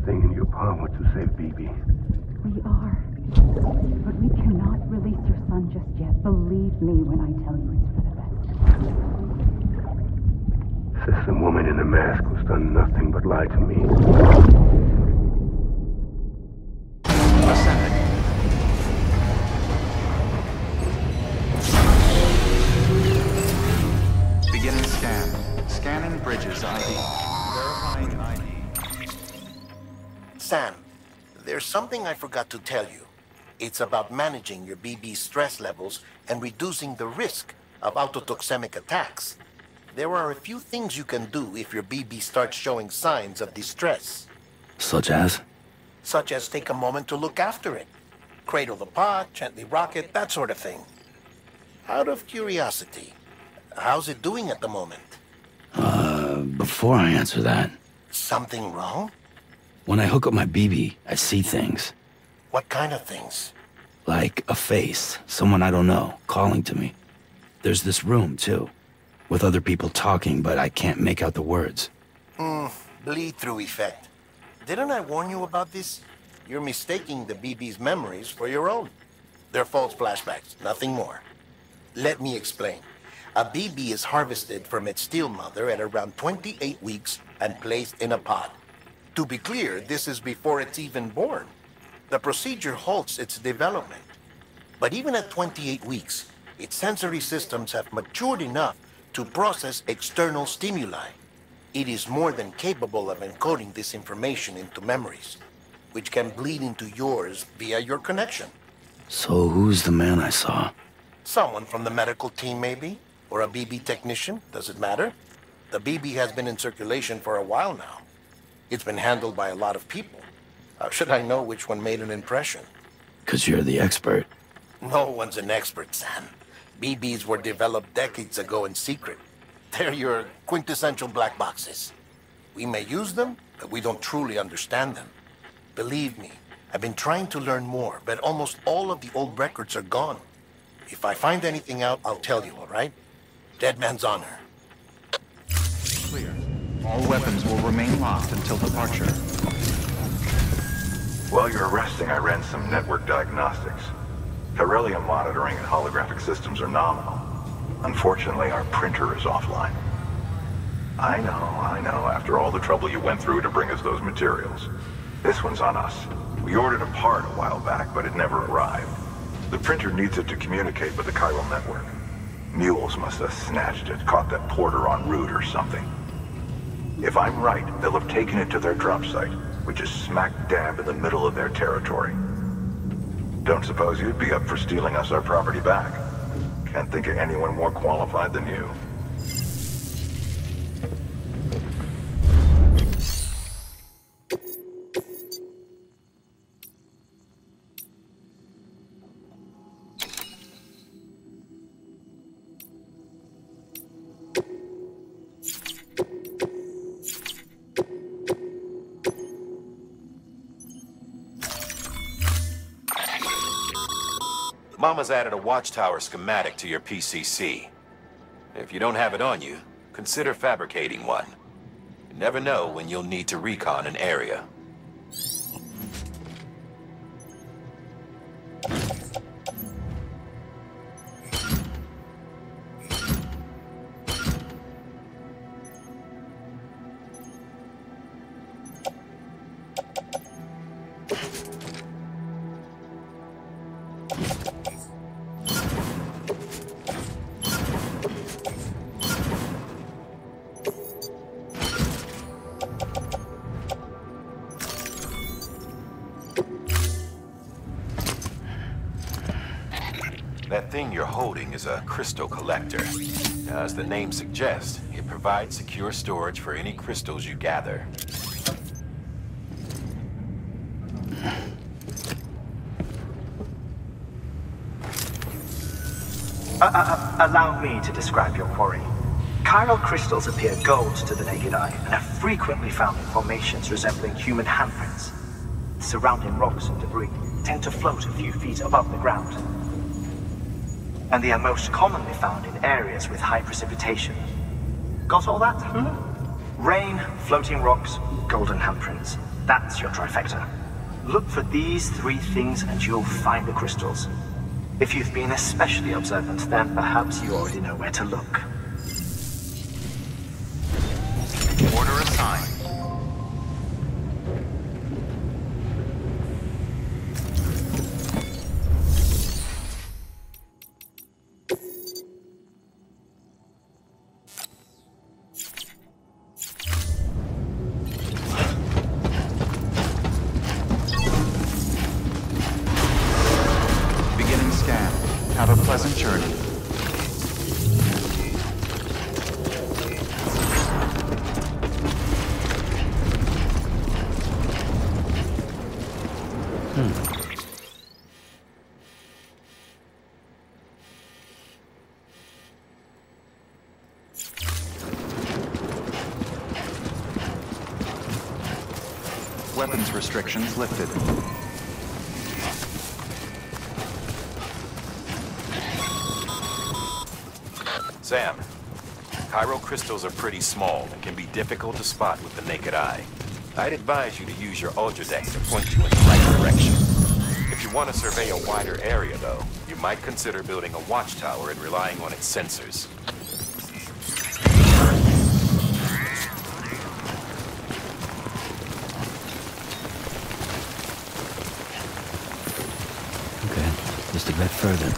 everything in your power to save BB. We are. But we cannot release your son just yet. Believe me when I tell you it's for the best. System woman in the mask who's done nothing but lie to me. Ascending. Beginning scan. Scanning bridges ID. Verifying ID. Sam, there's something I forgot to tell you. It's about managing your BB stress levels and reducing the risk of autotoxemic attacks. There are a few things you can do if your BB starts showing signs of distress. Such as? Such as take a moment to look after it. Cradle the pot, gently rock it, that sort of thing. Out of curiosity, how's it doing at the moment? Before I answer that... Something wrong? When I hook up my BB, I see things. What kind of things? Like a face, someone I don't know, calling to me. There's this room, too, with other people talking, but I can't make out the words. Bleed-through effect. Didn't I warn you about this? You're mistaking the BB's memories for your own. They're false flashbacks, nothing more. Let me explain. A BB is harvested from its steel mother at around 28 weeks and placed in a pod. To be clear, this is before it's even born. The procedure halts its development. But even at 28 weeks, its sensory systems have matured enough to process external stimuli. It is more than capable of encoding this information into memories, which can bleed into yours via your connection. So who's the man I saw? Someone from the medical team, maybe? Or a BB technician, does it matter? The BB has been in circulation for a while now. It's been handled by a lot of people. How should I know which one made an impression? 'Cause you're the expert. No one's an expert, Sam. BBs were developed decades ago in secret. They're your quintessential black boxes. We may use them, but we don't truly understand them. Believe me, I've been trying to learn more, but almost all of the old records are gone. If I find anything out, I'll tell you, all right? Dead man's honor. Clear. All weapons will remain locked until departure. While you're resting, I ran some network diagnostics. Beryllium monitoring and holographic systems are nominal. Unfortunately, our printer is offline. I know, after all the trouble you went through to bring us those materials. This one's on us. We ordered a part a while back, but it never arrived. The printer needs it to communicate with the chiral network. Mules must have snatched it, caught that porter en route or something. If I'm right, they'll have taken it to their drop site, which is smack dab in the middle of their territory. Don't suppose you'd be up for stealing us our property back? Can't think of anyone more qualified than you. Mama's added a watchtower schematic to your PCC. If you don't have it on you, consider fabricating one. You never know when you'll need to recon an area. That thing you're holding is a crystal collector. As the name suggests, it provides secure storage for any crystals you gather. Allow me to describe your quarry. Chiral crystals appear gold to the naked eye and are frequently found in formations resembling human handprints. Surrounding rocks and debris tend to float a few feet above the ground. And they are most commonly found in areas with high precipitation. Got all that? Rain, floating rocks, golden handprints. That's your trifecta. Look for these 3 things and you'll find the crystals. If you've been especially observant, then perhaps you already know where to look. Order assigned. Beginning scan. Have a pleasant journey. Weapons restrictions lifted. Sam, chiral crystals are pretty small and can be difficult to spot with the naked eye. I'd advise you to use your ultra deck to point you in the right direction. If you want to survey a wider area, though, you might consider building a watchtower and relying on its sensors. Okay, just a bit further.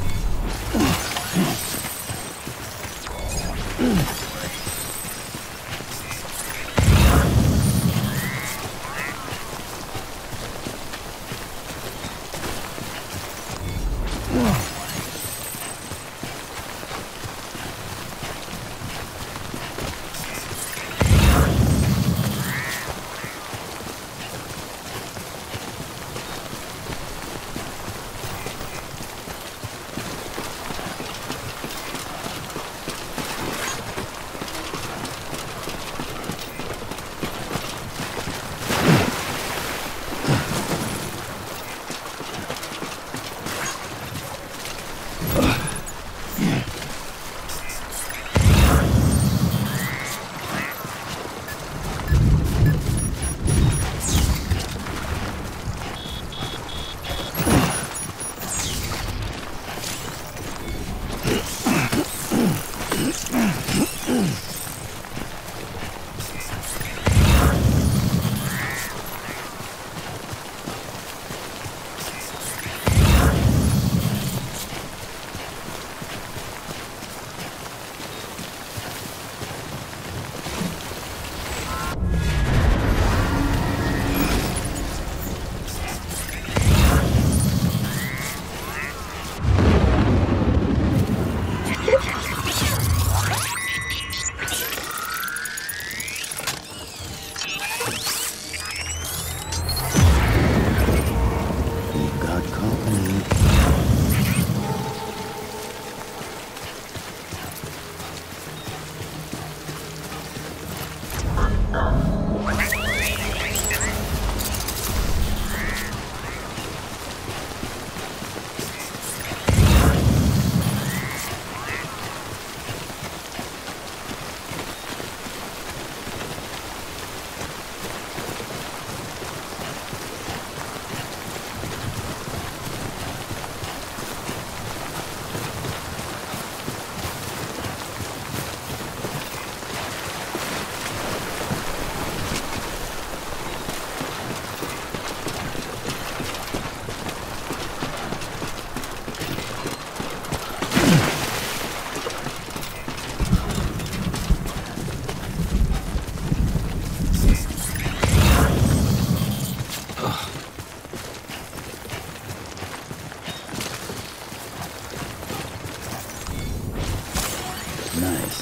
Nice.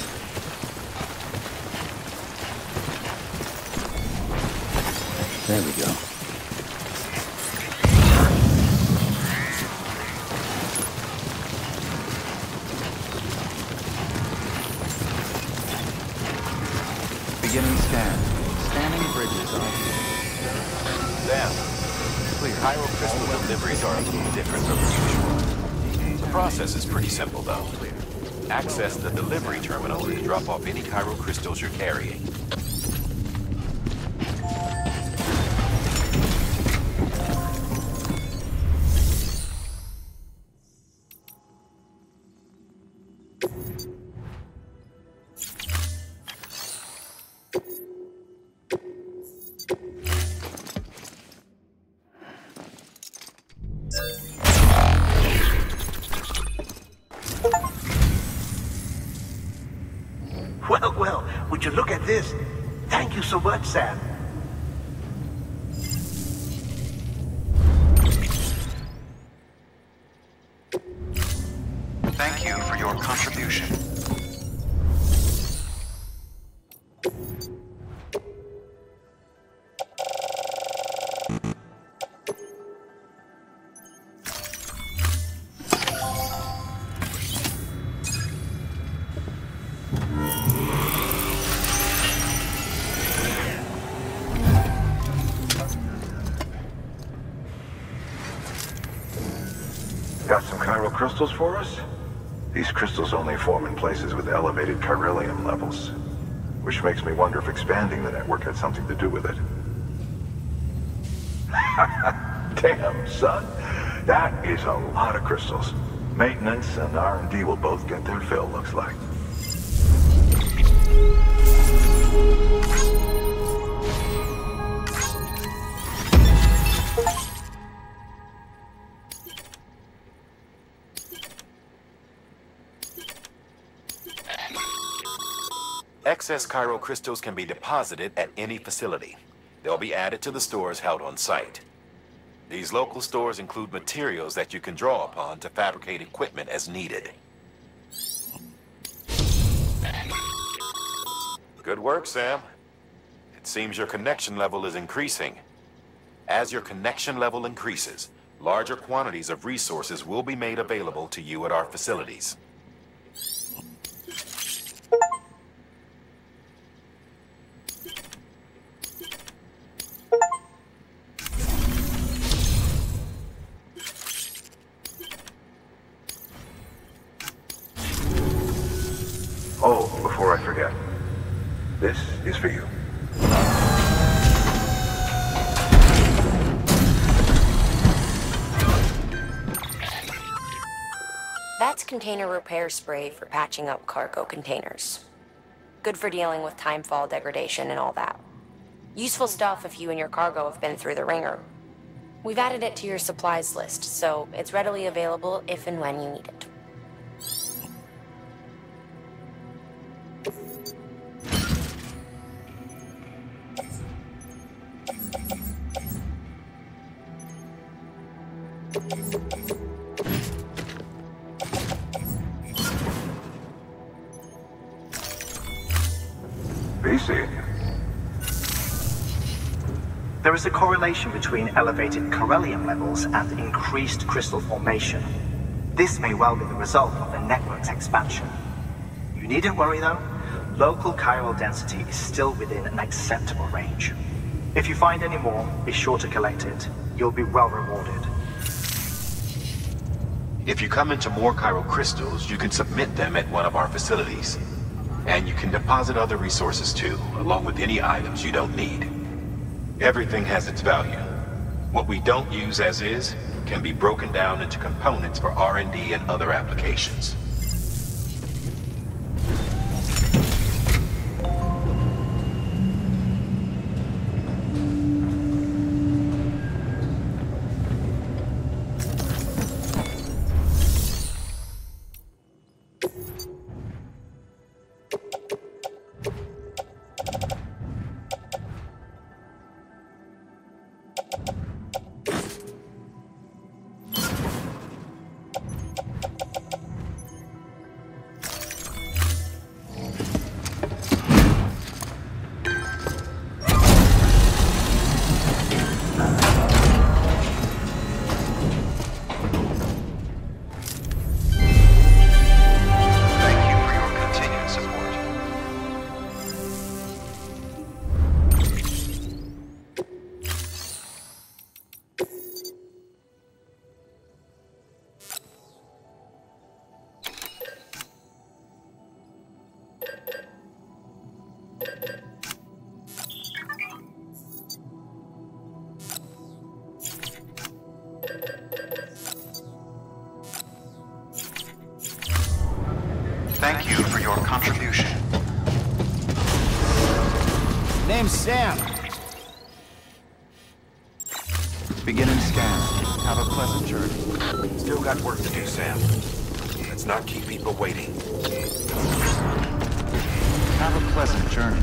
There we go. Beginning scan. Scanning bridges on. Sam, clear. Chiral crystal deliveries are a little different from usual. The process is pretty simple, though. Access the delivery terminal to drop off any chiral crystals you're carrying. Would you look at this? Thank you so much, Sam. Thank you for your contribution. Got some chiral crystals for us? These crystals only form in places with elevated chiralium levels, which makes me wonder if expanding the network had something to do with it. Damn, son. That is a lot of crystals. Maintenance and R&D will both get their fill, looks like. Excess chiral crystals can be deposited at any facility. They'll be added to the stores held on site. These local stores include materials that you can draw upon to fabricate equipment as needed. Good work, Sam. It seems your connection level is increasing. As your connection level increases, larger quantities of resources will be made available to you at our facilities. Oh, before I forget, this is for you. That's container repair spray for patching up cargo containers. Good for dealing with timefall degradation and all that. Useful stuff if you and your cargo have been through the ringer. We've added it to your supplies list, so it's readily available if and when you need it. Be seeing you. There is a correlation between elevated chiralium levels and increased crystal formation. This may well be the result of the network's expansion. You needn't worry though. Local chiral density is still within an acceptable range. If you find any more, be sure to collect it. You'll be well rewarded. If you come into more chiral crystals, you can submit them at one of our facilities. And you can deposit other resources too, along with any items you don't need. Everything has its value. What we don't use as is can be broken down into components for R&D and other applications. Thank you for your contribution. Name's Sam. Beginning scan. Have a pleasant journey. Still got work to do, Sam. Let's not keep people waiting. Have a pleasant journey.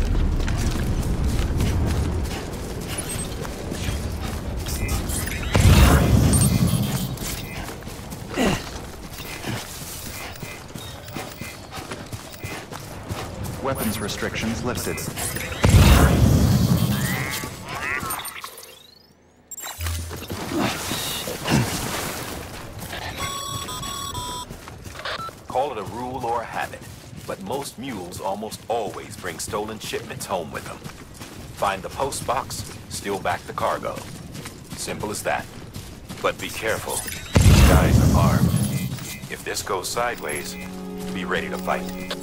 Weapons restrictions lifted. Call it a rule or a habit, but most mules almost always bring stolen shipments home with them. Find the post box, steal back the cargo. Simple as that. But be careful. These guys are armed. If this goes sideways, be ready to fight.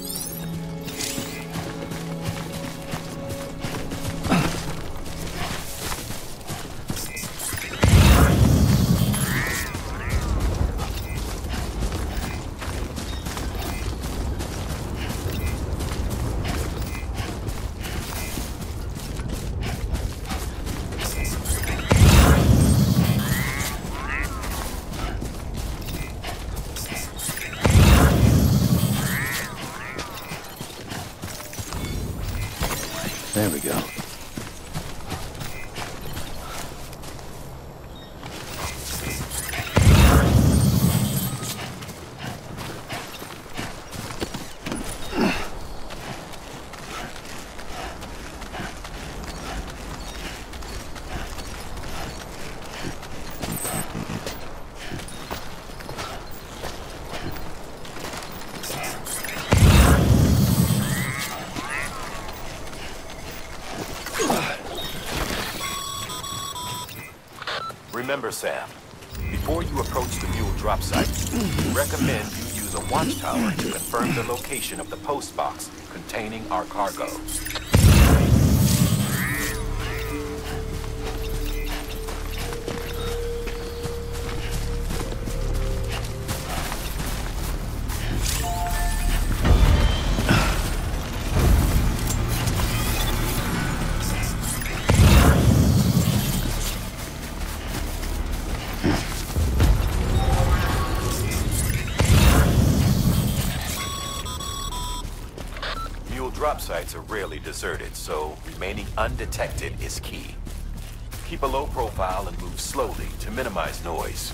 There we go. Remember, Sam, before you approach the mule drop site, recommend you use a watchtower to confirm the location of the post box containing our cargo. Drop sites are rarely deserted, so remaining undetected is key. Keep a low profile and move slowly to minimize noise.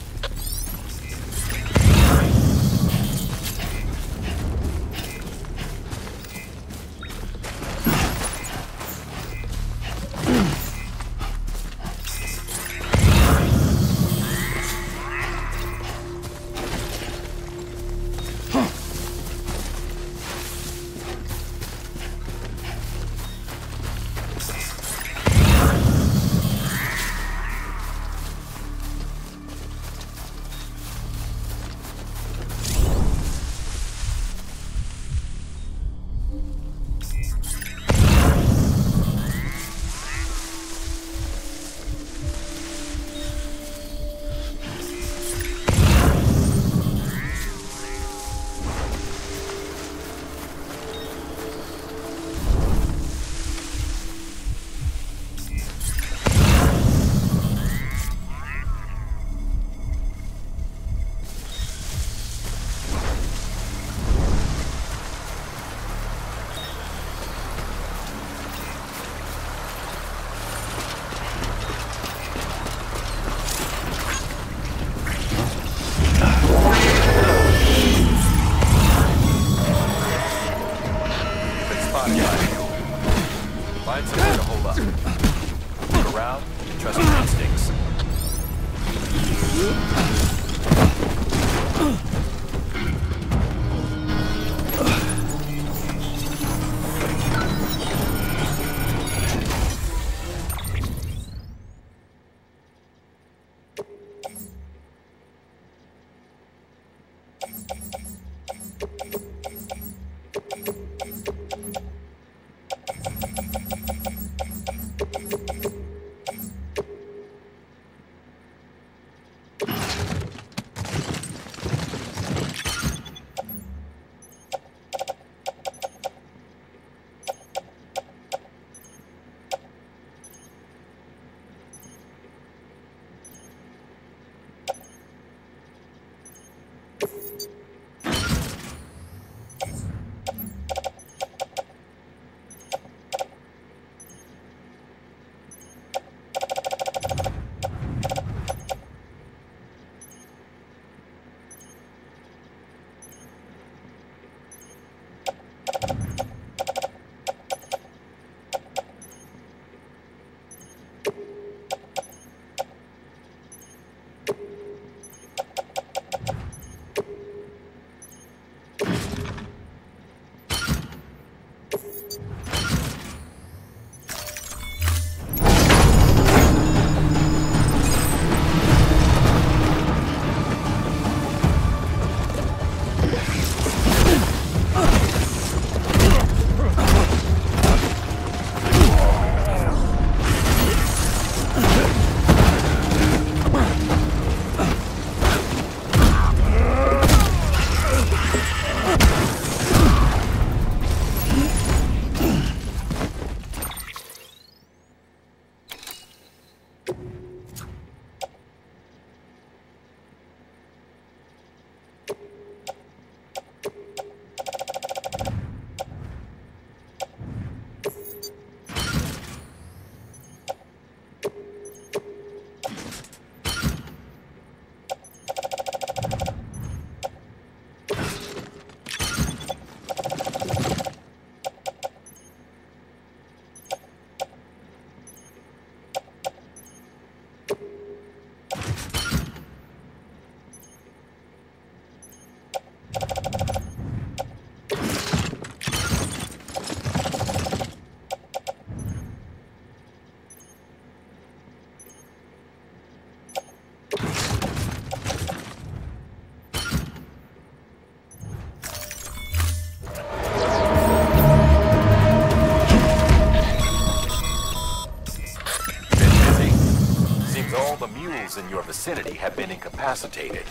vicinity have been incapacitated.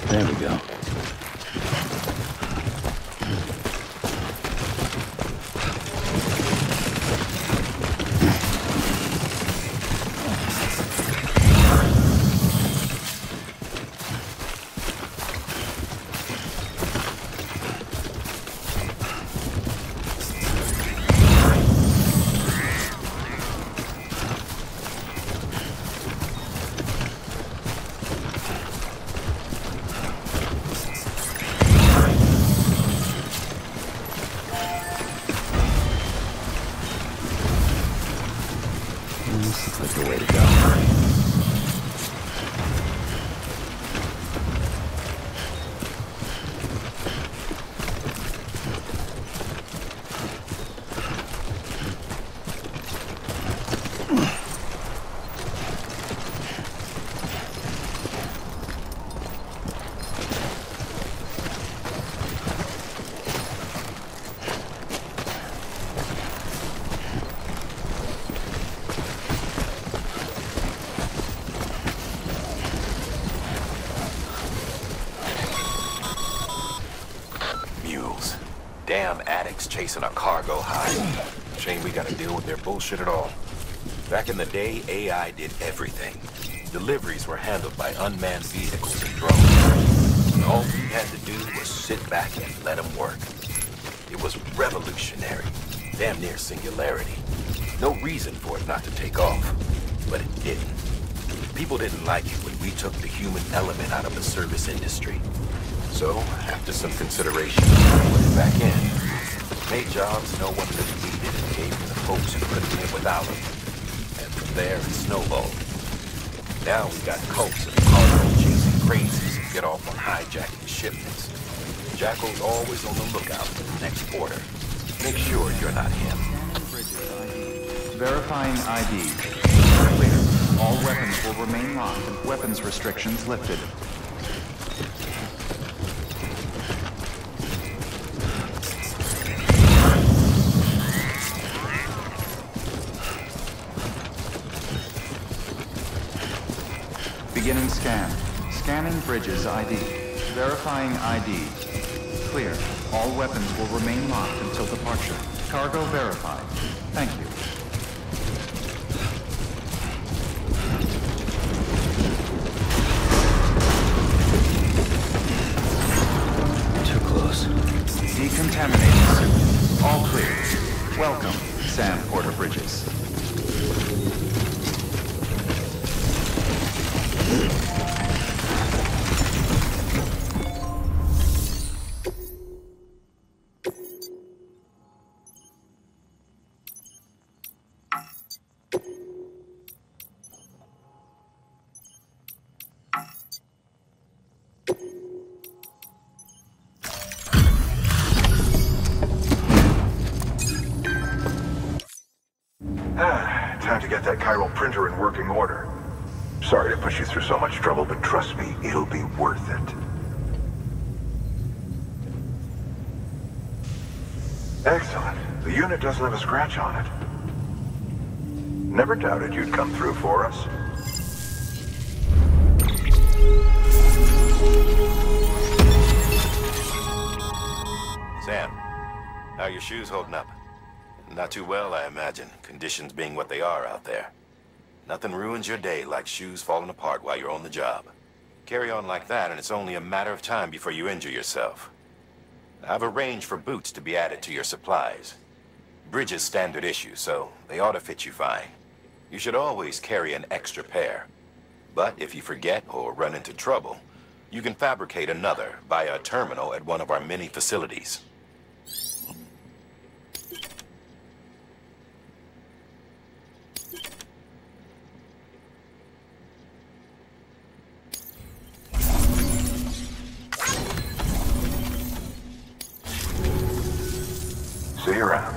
There we go. This looks like the way to go. Damn addicts chasing a cargo high. Shame we gotta deal with their bullshit at all. Back in the day, AI did everything. Deliveries were handled by unmanned vehicles and drones. And all we had to do was sit back and let them work. It was revolutionary, damn near singularity. No reason for it not to take off, but it didn't. People didn't like it when we took the human element out of the service industry. So, after some consideration, we put it back in. Made jobs no one really needed and gave to the folks who couldn't live without them. And from there, it snowballed. Now we got cults of cargo chasing crazies who get off on hijacking shipments. Jackal's always on the lookout for the next order. Make sure you're not him. Verifying ID. Clear. All weapons will remain locked and weapons restrictions lifted. Beginning scan. Scanning bridges ID. Verifying ID. Clear. All weapons will remain locked until departure. Cargo verified. Thank you. Too close. Decontaminating suit. All clear. Welcome, Sam Porter Bridges. Time to get that chiral printer in working order. Sorry to push you through so much trouble, but trust me, it'll be worth it. Excellent. The unit doesn't have a scratch on it. Never doubted you'd come through for us. Sam, how are your shoes holding up? Not too well, I imagine. Conditions being what they are out there. Nothing ruins your day like shoes falling apart while you're on the job. Carry on like that, and it's only a matter of time before you injure yourself. I've arranged for boots to be added to your supplies. Bridges standard issue, so they ought to fit you fine. You should always carry an extra pair. But if you forget or run into trouble, you can fabricate another via a terminal at one of our many facilities. See you around.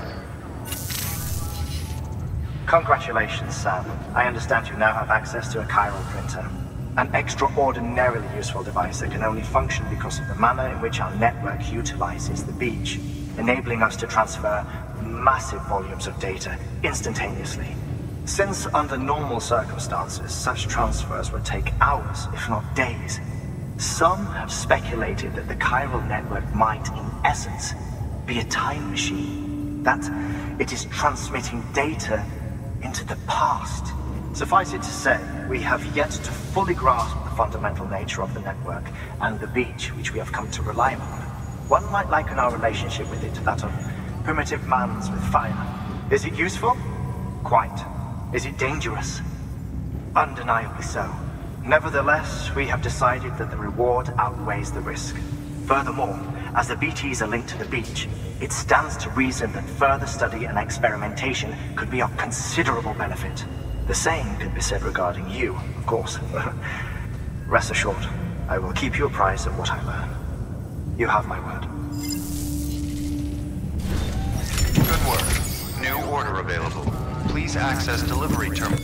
Congratulations, Sam. I understand you now have access to a chiral printer. An extraordinarily useful device that can only function because of the manner in which our network utilizes the beach, enabling us to transfer massive volumes of data instantaneously. Since under normal circumstances, such transfers would take hours, if not days, some have speculated that the chiral network might, in essence, be a time machine, that it is transmitting data into the past. Suffice it to say, we have yet to fully grasp the fundamental nature of the network and the beach which we have come to rely on. One might liken our relationship with it to that of primitive man's with fire. Is it useful? Quite. Is it dangerous? Undeniably so. Nevertheless, we have decided that the reward outweighs the risk. Furthermore, as the BTs are linked to the beach, it stands to reason that further study and experimentation could be of considerable benefit. The same could be said regarding you, of course. Rest assured, I will keep you apprised of what I learn. You have my word. Good work. New order available. Please access delivery terminal.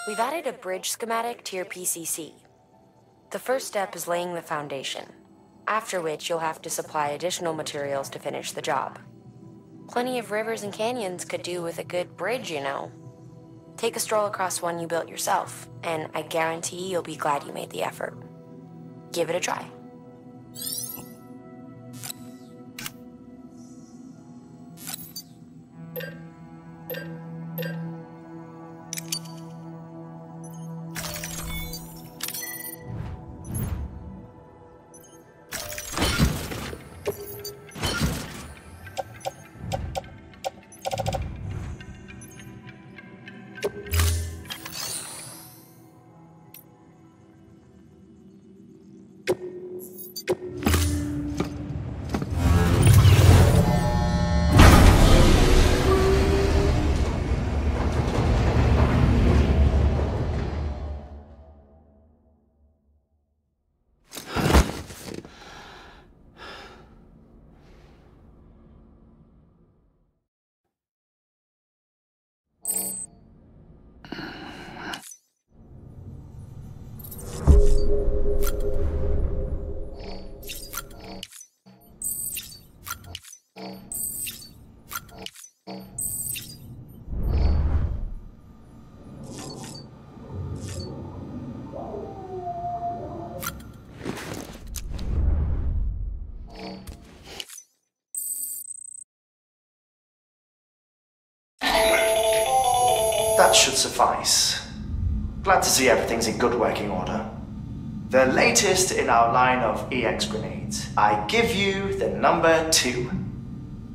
We've added a bridge schematic to your PCC. The first step is laying the foundation, after which you'll have to supply additional materials to finish the job. Plenty of rivers and canyons could do with a good bridge, you know. Take a stroll across one you built yourself, and I guarantee you'll be glad you made the effort. Give it a try. That should suffice. Glad to see everything's in good working order. The latest in our line of EX grenades. I give you the number 2.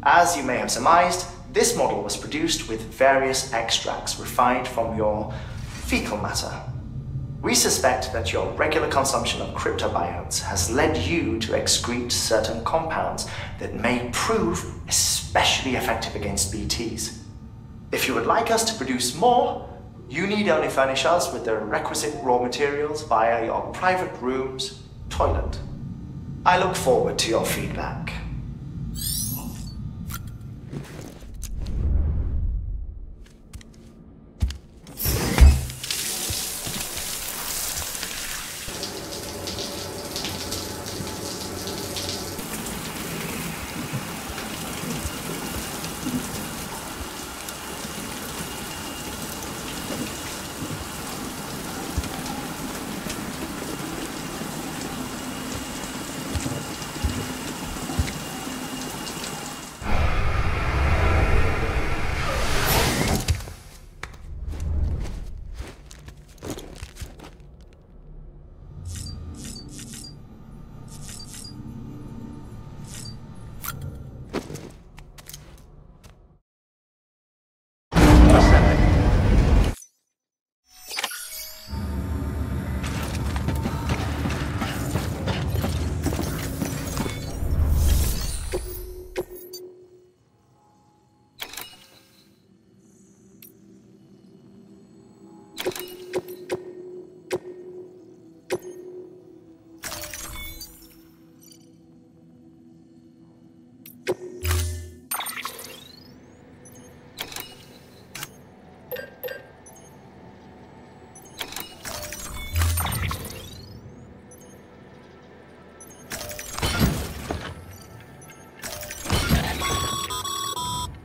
As you may have surmised, this model was produced with various extracts refined from your fecal matter. We suspect that your regular consumption of cryptobiotes has led you to excrete certain compounds that may prove especially effective against BTs. If you would like us to produce more, you need only furnish us with the requisite raw materials via your private room's toilet. I look forward to your feedback.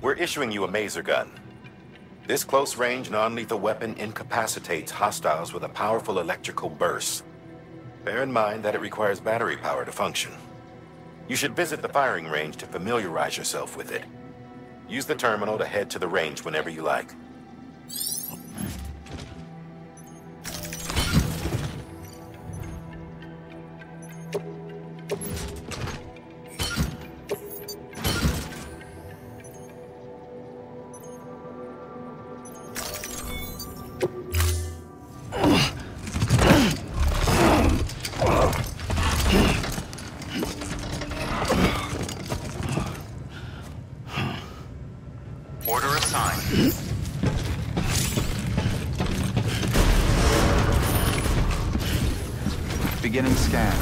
We're issuing you a maser gun. This close-range, non-lethal weapon incapacitates hostiles with a powerful electrical burst. Bear in mind that it requires battery power to function. You should visit the firing range to familiarize yourself with it. Use the terminal to head to the range whenever you like. Order assigned. Beginning scan.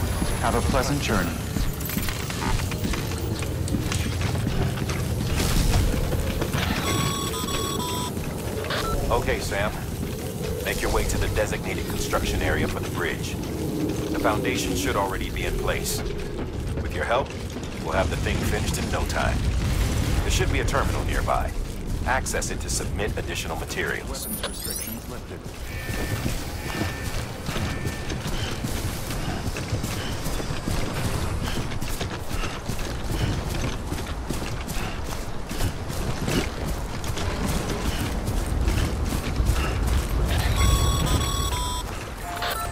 Have a pleasant journey. Okay, Sam. Make your way to the designated construction area for the bridge. The foundation should already be in place. With your help, we'll have the thing finished in no time. There should be a terminal nearby. Access it to submit additional materials. Weapons restrictions lifted.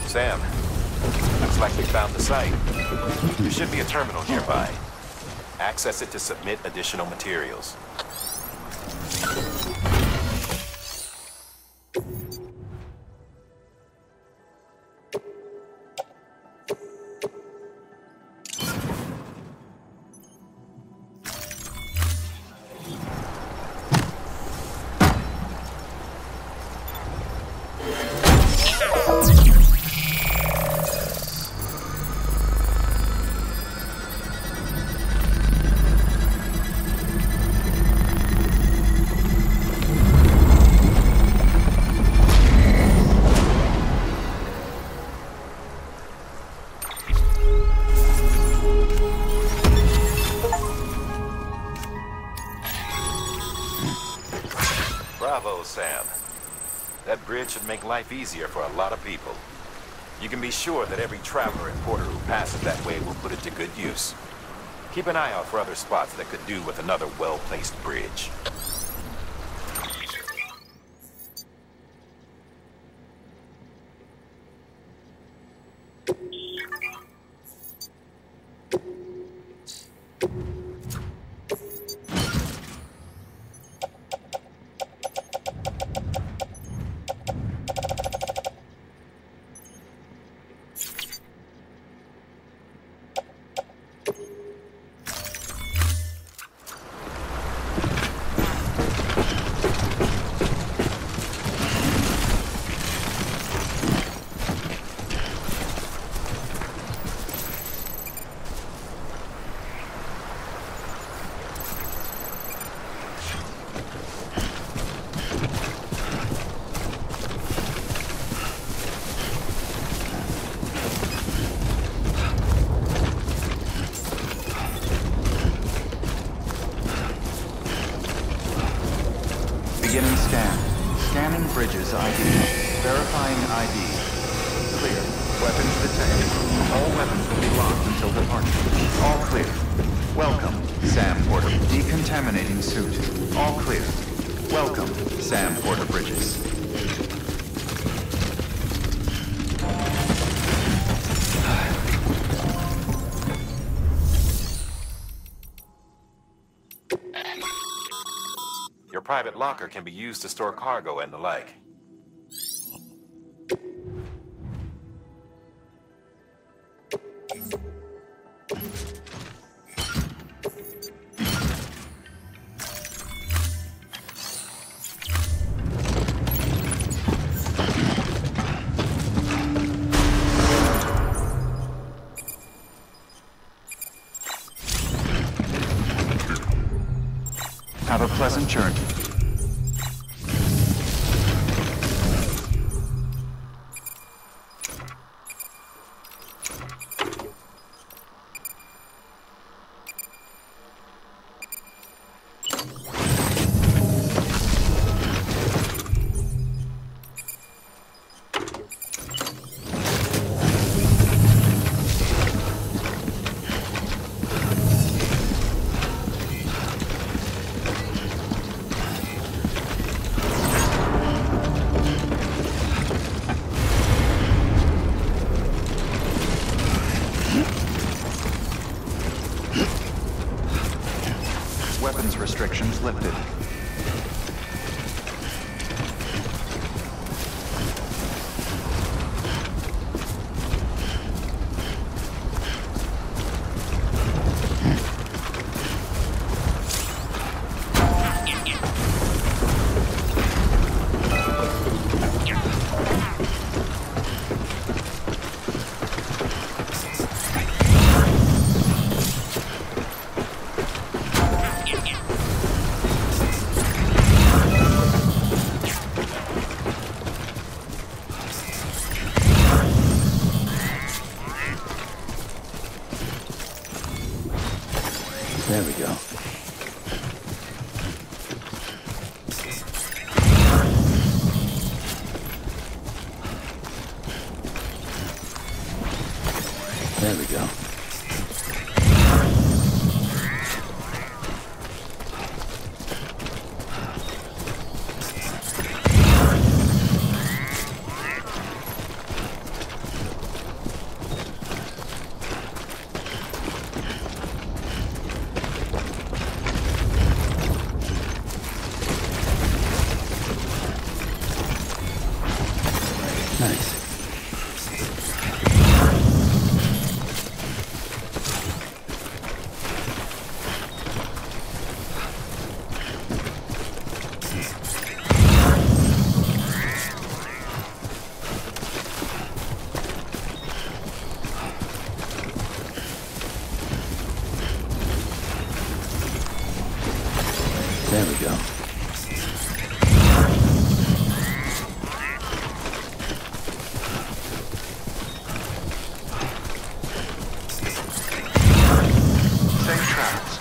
Sam, looks like we found the site. There should be a terminal nearby. Access it to submit additional materials. Bravo, Sam. That bridge should make life easier for a lot of people. You can be sure that every traveler and porter who passes that way will put it to good use. Keep an eye out for other spots that could do with another well-placed bridge. Bridges ID. Verifying ID. Clear. Weapons detected. All weapons will be locked until departure. All clear. Welcome, Sam Porter. Decontaminating suit. All clear. Welcome, Sam Porter Bridges. Your private locker can be used to store cargo and the like. Have a pleasant journey. Weapons restrictions lifted. There we go. There we go. Nice. There we go. Safe travels.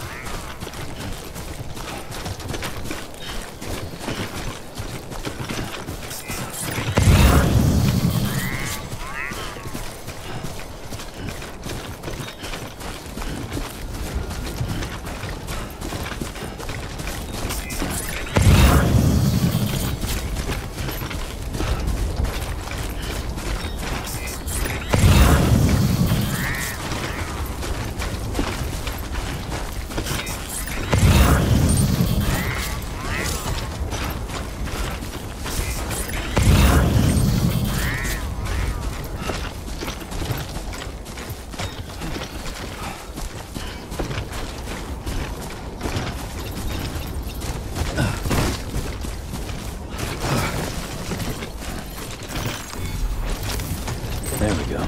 There we go.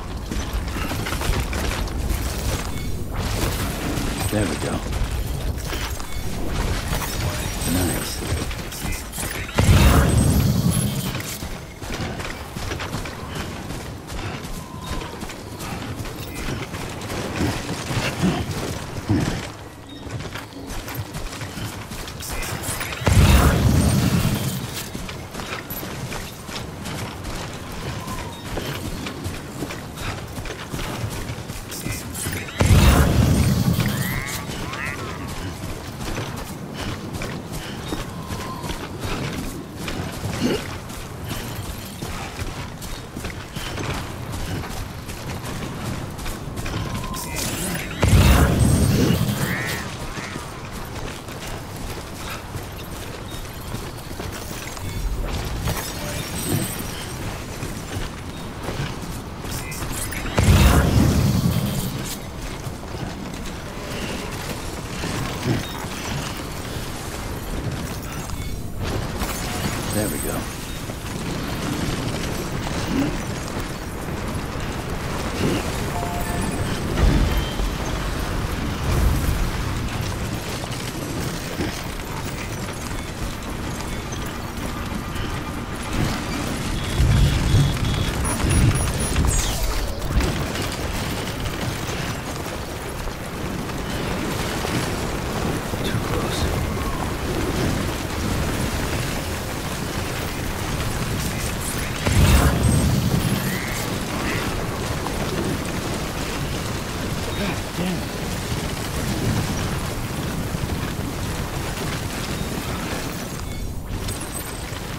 There we go. Nice.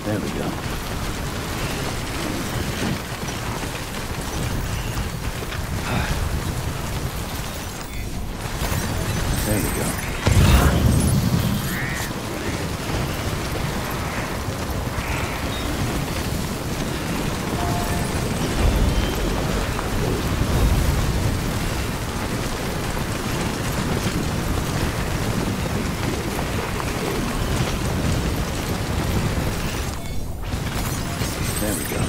There we go. There we go. There we go.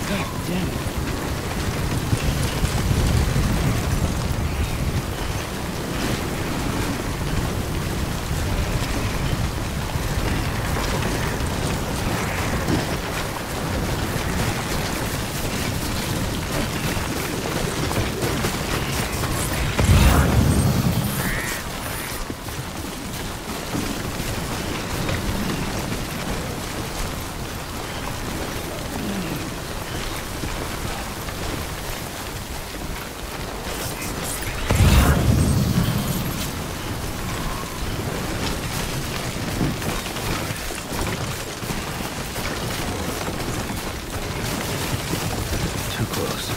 God damn it. Too close.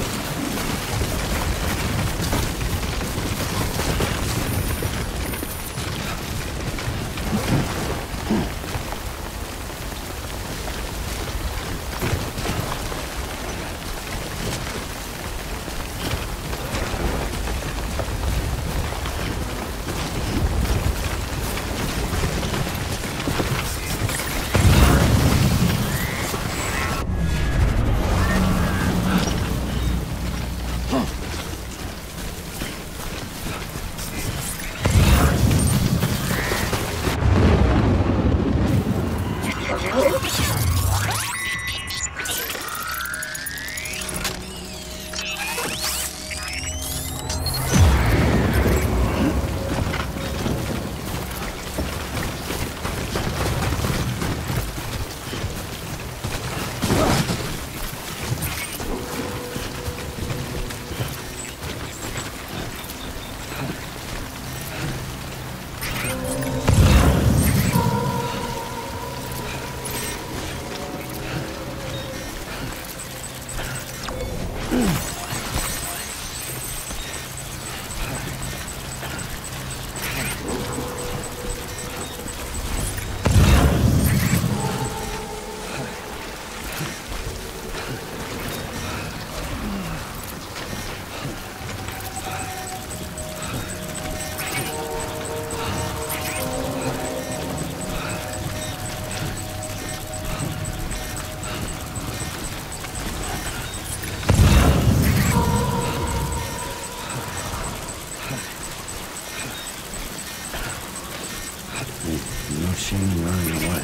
No shame in running away.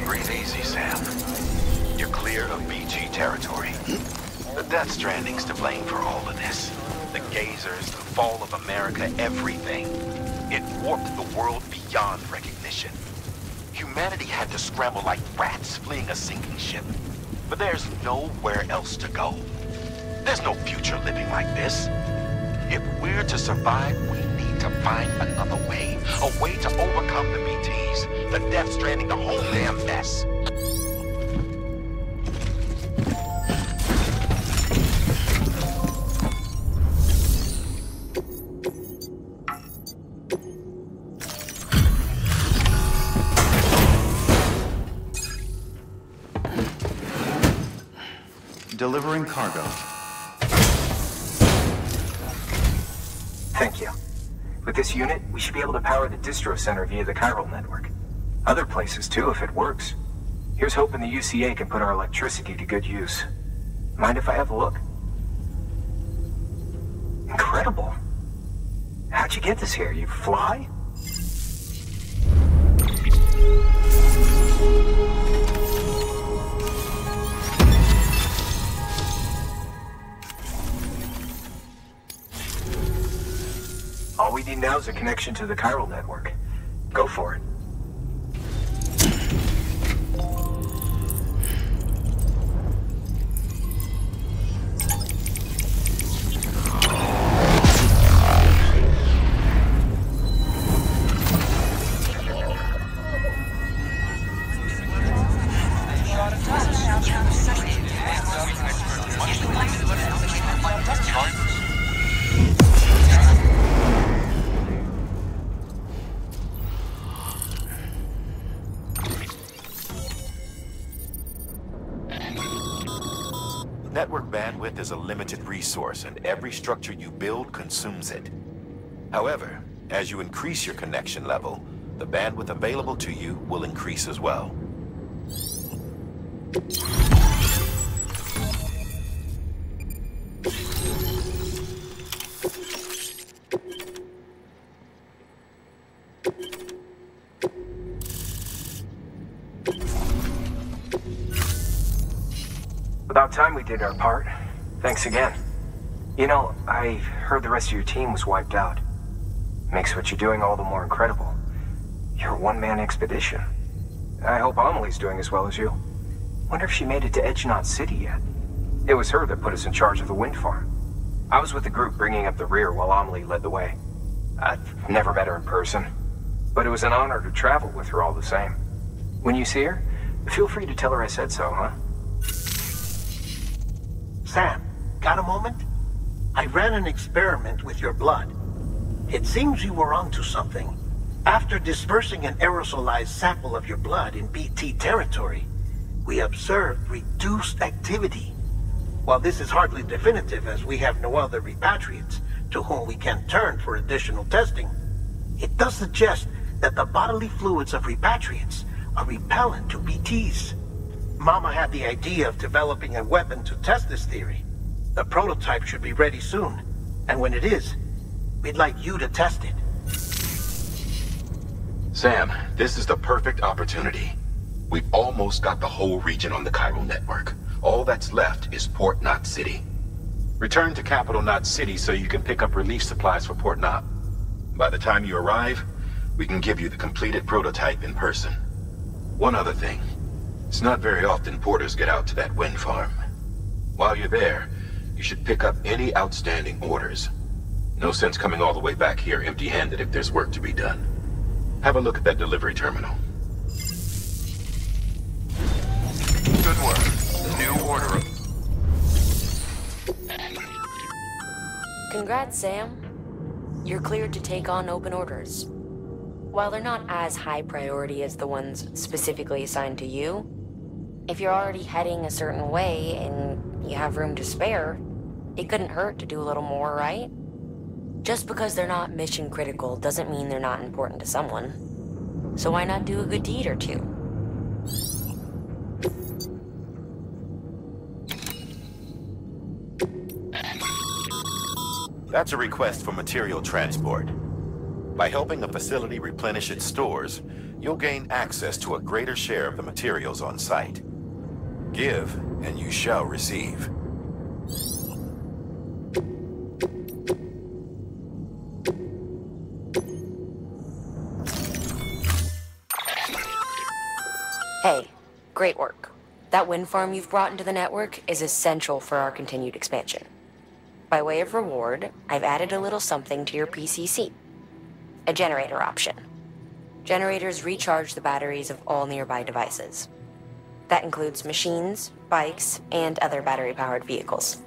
Breathe easy, Sam. You're clear of BG territory. The Death Stranding's to blame for all of this. The gazers, the fall of America, everything. It warped the world beyond recognition. Humanity had to scramble like rats fleeing a sinking ship. But there's nowhere else to go. There's no future living like this. If we're to survive, we need to find another way. A way to overcome the BTs, the Death Stranding, the whole damn mess. Delivering cargo. Thank you. With this unit, we should be able to power the distro center via the chiral network. Other places too, if it works. Here's hoping the UCA can put our electricity to good use. Mind if I have a look? Incredible. How'd you get this here? You fly? All we need now is a connection to the chiral network. Go for it. Network bandwidth is a limited resource, and every structure you build consumes it. However, as you increase your connection level, the bandwidth available to you will increase as well. About time we did our part. Thanks again. You know, I heard the rest of your team was wiped out. Makes what you're doing all the more incredible. You're a one-man expedition. I hope Amelie's doing as well as you. Wonder if she made it to Edgenot City yet. It was her that put us in charge of the wind farm. I was with the group bringing up the rear while Amelie led the way. I've never met her in person, but it was an honor to travel with her all the same. When you see her, feel free to tell her I said so, huh? Sam, got a moment? I ran an experiment with your blood. It seems you were onto something. After dispersing an aerosolized sample of your blood in BT territory, we observed reduced activity. While this is hardly definitive, as we have no other repatriates to whom we can turn for additional testing, it does suggest that the bodily fluids of repatriates are repellent to BTs. Mama had the idea of developing a weapon to test this theory. The prototype should be ready soon, and when it is, we'd like you to test it. Sam, this is the perfect opportunity. We've almost got the whole region on the chiral network. All that's left is Port Knot City. Return to Capital Knot City so you can pick up relief supplies for Port Knot. By the time you arrive, we can give you the completed prototype in person. One other thing. It's not very often porters get out to that wind farm. While you're there, you should pick up any outstanding orders. No sense coming all the way back here empty-handed if there's work to be done. Have a look at that delivery terminal. Good work. New order. Congrats, Sam. You're cleared to take on open orders. While they're not as high priority as the ones specifically assigned to you, if you're already heading a certain way and you have room to spare, it couldn't hurt to do a little more, right? Just because they're not mission critical doesn't mean they're not important to someone. So why not do a good deed or two? That's a request for material transport. By helping a facility replenish its stores, you'll gain access to a greater share of the materials on site. Give, and you shall receive. Hey, great work. That wind farm you've brought into the network is essential for our continued expansion. By way of reward, I've added a little something to your PCC. A generator option. Generators recharge the batteries of all nearby devices. That includes machines, bikes, and other battery-powered vehicles.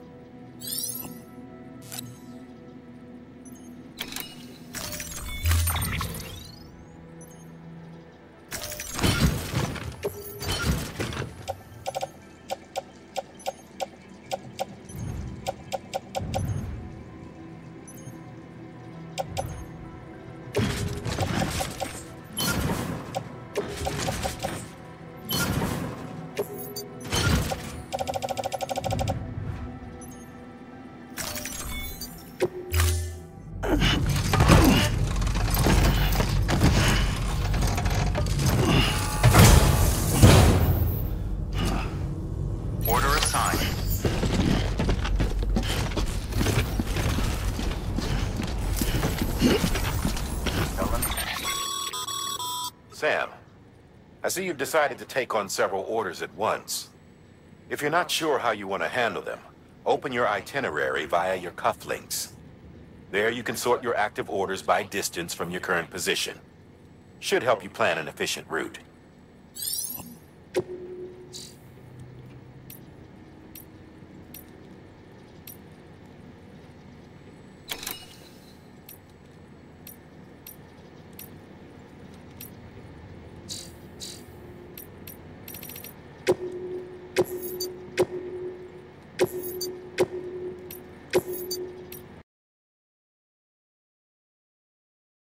Sam, I see you've decided to take on several orders at once. If you're not sure how you want to handle them, open your itinerary via your cufflinks. There you can sort your active orders by distance from your current position. Should help you plan an efficient route.